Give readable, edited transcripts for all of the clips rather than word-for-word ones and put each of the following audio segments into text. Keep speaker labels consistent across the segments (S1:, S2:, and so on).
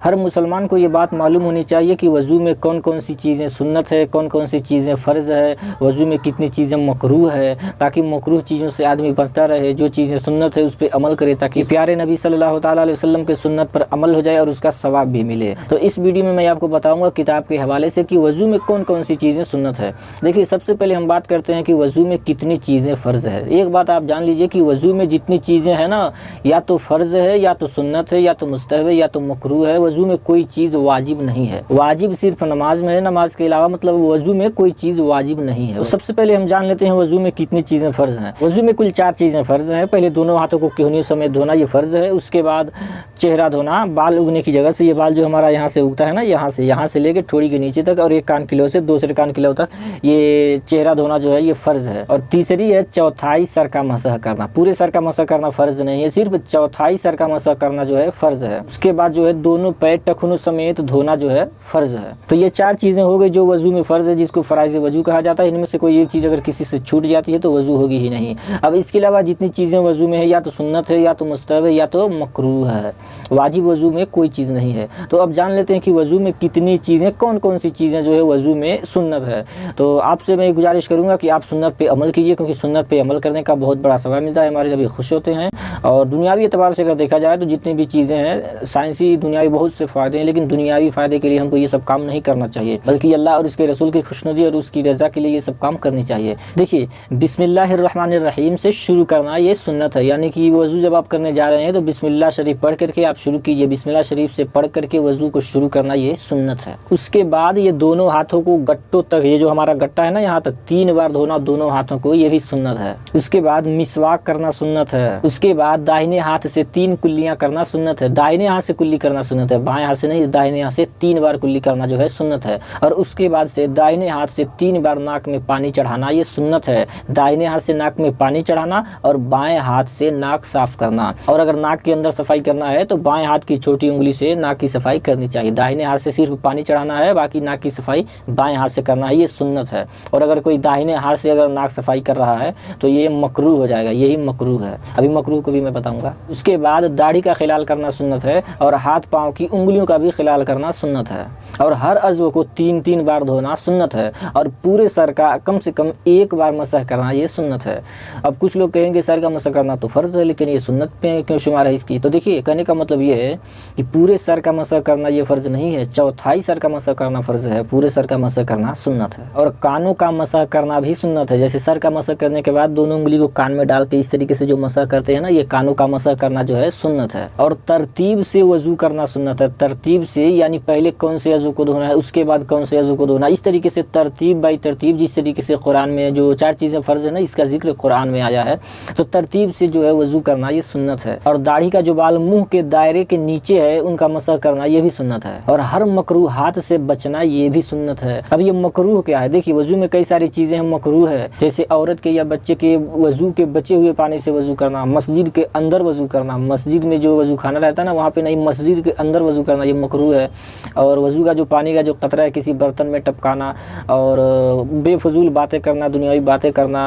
S1: हर मुसलमान को ये बात मालूम होनी चाहिए कि वज़ू में कौन कौन सी चीज़ें सुन्नत है, कौन कौन सी चीज़ें फ़र्ज़ है, वज़ू में कितनी चीज़ें मकरूह है, ताकि मकरूह चीज़ों से आदमी बचता रहे, जो चीज़ें सुन्नत है उस पर अमल करे, ताकि प्यारे नबी सल्लल्लाहु तआला अलैहि वसल्लम के सुन्नत पर अमल हो जाए और उसका सवाब भी मिले। तो इस वीडियो में मैं आपको बताऊँगा किताब के हवाले से कि वज़ू में कौन कौन सी चीज़ें सुन्नत है। देखिए, सबसे पहले हम बात करते हैं कि वज़ू में कितनी चीज़ें फ़र्ज़ है। एक बात आप जान लीजिए कि वज़ू में जितनी चीज़ें हैं ना, या तो फ़र्ज़ है, या तो सुन्नत है, या तो मुस्तहब है, या तो मकरूह है। वज़ू में कोई चीज़ वाजिब नहीं है। वाजिब सिर्फ नमाज में है, नमाज के अलावा मतलब वज़ू में कोई चीज़ वाजिब नहीं है। तो सबसे पहले हम जान लेते हैं वज़ू में कितनी चीज़ें फ़र्ज़ हैं। वज़ू में कुल 4 चीज़ें फ़र्ज़ हैं। पहले दोनों हाथों को कोहनियों समेत धोना, ये फ़र्ज़ है। उसके बाद चेहरा धोना, बाल उगने की जगह से, ये बाल जो हमारा यहाँ से उगता है ना, यहाँ से लेके ठोड़ी के नीचे तक, और एक कान की लौ से दूसरे कान की लौ तक, ये चेहरा धोना जो है ये फ़र्ज़ है। और तीसरी है चौथाई सर का मसह करना। पूरे सर का मसह करना फ़र्ज़ नहीं है, सिर्फ चौथाई सर का मसह करना जो है फ़र्ज़ है। उसके बाद जो है दोनों पैर टखनों समेत धोना जो है फ़र्ज़ है। तो ये 4 चीज़ें हो गई जो वज़ू में फ़र्ज़ है, जिसको फ़राइज़ वज़ू कहा जाता है। इनमें से कोई एक चीज़ अगर किसी से छूट जाती है तो वज़ू होगी ही नहीं। अब इसके अलावा जितनी चीज़ें वज़ू में है, या तो सुन्नत है, या तो मुस्तहब है, या तो मकरूह है। वाजिब वज़ू में कोई चीज़ नहीं है। तो अब जान लेते हैं कि वज़ू में कितनी चीज़ें, कौन कौन सी चीज़ें जो है वज़ू में सुन्नत है। तो आपसे मैं गुजारिश करूँगा कि आप सुन्नत पे अमल कीजिए, क्योंकि सुन्नत पे अमल करने का बहुत बड़ा सवाब मिलता है। हमारे जब खुश होते हैं। और दुनियावी एतबार से अगर देखा जाए तो जितनी भी चीज़ें हैं, साइंसी दुनियावी बहुत से फ़ायदे हैं, लेकिन दुनियावी फ़ायदे के लिए हमको ये सब काम नहीं करना चाहिए, बल्कि अल्लाह और उसके रसूल की खुशनुदी और उसकी रज़ा के लिए ये सब काम करनी चाहिए। देखिए, बिस्मिल्लाहिर्रहमानिर्रहीम से शुरू करना ये सुन्नत है। यानी कि वज़ू जब आप करने जा रहे हैं तो बिस्मिल्लाह शरीफ पढ़ करके आप शुरू कीजिए। बिस्मिल्लाह शरीफ से पढ़ करके वज़ू को शुरू करना ये सुन्नत है। उसके बाद ये दोनों हाथों को गट्टों तक, ये जो हमारा गट्टा है ना, यहाँ तक 3 बार धोना दोनों हाथों को, ये भी सुन्नत है। उसके बाद मिसवाक करना सुन्नत है। उसके बाद दाहिने हाथ से 3 कुल्लियाँ करना सुन्नत है। दाहिने हाथ से कुल्ली करना सुन्नत है, बाएं हाथ से नहीं। दाहिने हाथ से 3 बार कुल्ली करना जो है सुन्नत है। और उसके बाद से दाहिने हाथ से 3 बार नाक में पानी चढ़ाना, ये सुन्नत है। दाहिने हाथ से नाक में पानी चढ़ाना और बाएं हाथ से नाक साफ करना। और अगर नाक के अंदर सफाई करना है तो बाएं हाथ की छोटी उंगली से नाक की सफाई करनी चाहिए। दाहिने हाथ से सिर्फ पानी चढ़ाना है, बाकी नाक की सफाई बाएं हाथ से करना है, ये सुन्नत है। और अगर कोई दाहिने हाथ से अगर नाक सफाई कर रहा है तो ये मकरूह हो जाएगा, यही मकरूह है। अभी मकरूह को भी मैं बताऊंगा। उसके बाद दाढ़ी का खिलाल करना सुन्नत है, और हाथ पाँव की उंगलियों का भी खिलाल करना सुन्नत है। और हर अज़्व को 3-3 बार धोना सुन्नत है। और पूरे सर का कम से कम 1 बार मसह करना ये सुन्नत है। अब कुछ लोग कहेंगे सर का मसह करना तो फ़र्ज़ है, लेकिन ये सुन्नत पे क्यों शुमार है इसकी? तो देखिए, कहने का मतलब ये है कि पूरे सर का मसह करना ये फ़र्ज़ नहीं है, चौथाई सर का मसह करना फ़र्ज़ है, पूरे सर का मसह करना सुन्नत है। और कानों का मसह करना भी सुन्नत है। जैसे सर का मसह करने के बाद दोनों उंगली को कान में डाल के इस तरीके से जो मसह करते हैं ना, ये कानों का मसह करना जो है सुन्नत है। और तरतीब से वज़ू करना सुन्नत है। तरतीब से यानी पहले कौन से अज़ू को धोना है, उसके बाद कौन से अज़ू को धोना, इस तरीके से तरतीब बाई तरतीब, जिस तरीके से कुरान में जो 4 चीज़ें फ़र्ज़ है ना, इसका जिक्र कुरान में आया है, तो तरतीब से जो है वज़ू करना ये सुन्नत है। और दाढ़ी का जो बाल मुंह के दायरे के नीचे है उनका मसह करना ये भी सुन्नत है। और हर मकरूह हाथ से बचना ये भी सुन्नत है। अब ये मकरूह क्या है? देखिए, वज़ू में कई सारी चीज़ें हैं मकरूह है। जैसे औरत के या बच्चे के वज़ू के बचे हुए पानी से वज़ू करना, मस्जिद के अंदर वज़ू करना, मस्जिद में जो वज़ू खाना रहता है ना वहाँ पे नहीं, मस्जिद के अंदर वज़ू करना ये मकरूह है। और वज़ू का जो पानी का जो कतरा है किसी बर्तन में टपकाना, और बेफजूल बातें करना, दुनियावी बातें करना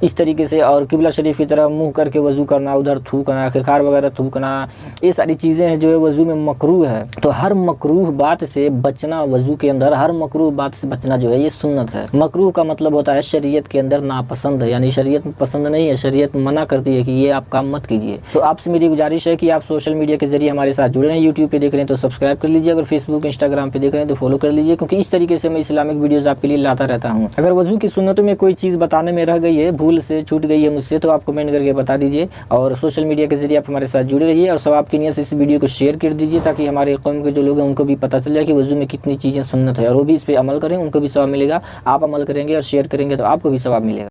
S1: इस तरीके से, और किबला शरीफ की तरफ मुँह करके वज़ू करना, उधर थूकना, खिखार वगैरह थूकना, ये सारी चीज़ें हैं जो है वज़ू में मकरूह है। तो हर मकरूह बात से बचना, वज़ू के अंदर हर मकरूह बात से बचना जो है ये सुन्नत है। मकरूह का मतलब होता है शरीयत के अंदर नापसंद है, यानी शरीयत पसंद नहीं है, शरीयत मना करती है कि ये आप काम मत कीजिए। तो आपसे मेरी गुजारिश है कि आप सोशल मीडिया के जरिए हमारे साथ जुड़े हैं। यूट्यूब पे देख रहे हैं तो सब्सक्राइब कर लीजिए, अगर फेसबुक इंस्टाग्राम पे देख रहे हैं तो फॉलो कर लीजिए, क्योंकि इस तरीके से मैं इस्लामिक वीडियोस आपके लिए लाता रहता हूँ। अगर वज़ू की सुन्नतों में कोई चीज़ बताने में रह गई है, भूल से छूट गई है मुझसे, तो आप कमेंट करके बता दीजिए। और सोशल मीडिया के जरिए आप हमारे साथ जुड़े रहिए, और सवाब की नीयत से इस वीडियो को शेयर कर दीजिए, ताकि हमारे कौम के जो लोग हैं उनको भी पता चल जाए कि वज़ू में कितनी चीज़ें सुन्नत है, और वो भी इस पर अमल करें, उनको भी सवाब मिलेगा। आप अमल करेंगे और शेयर करेंगे तो आपको भी सवाब मिलेगा।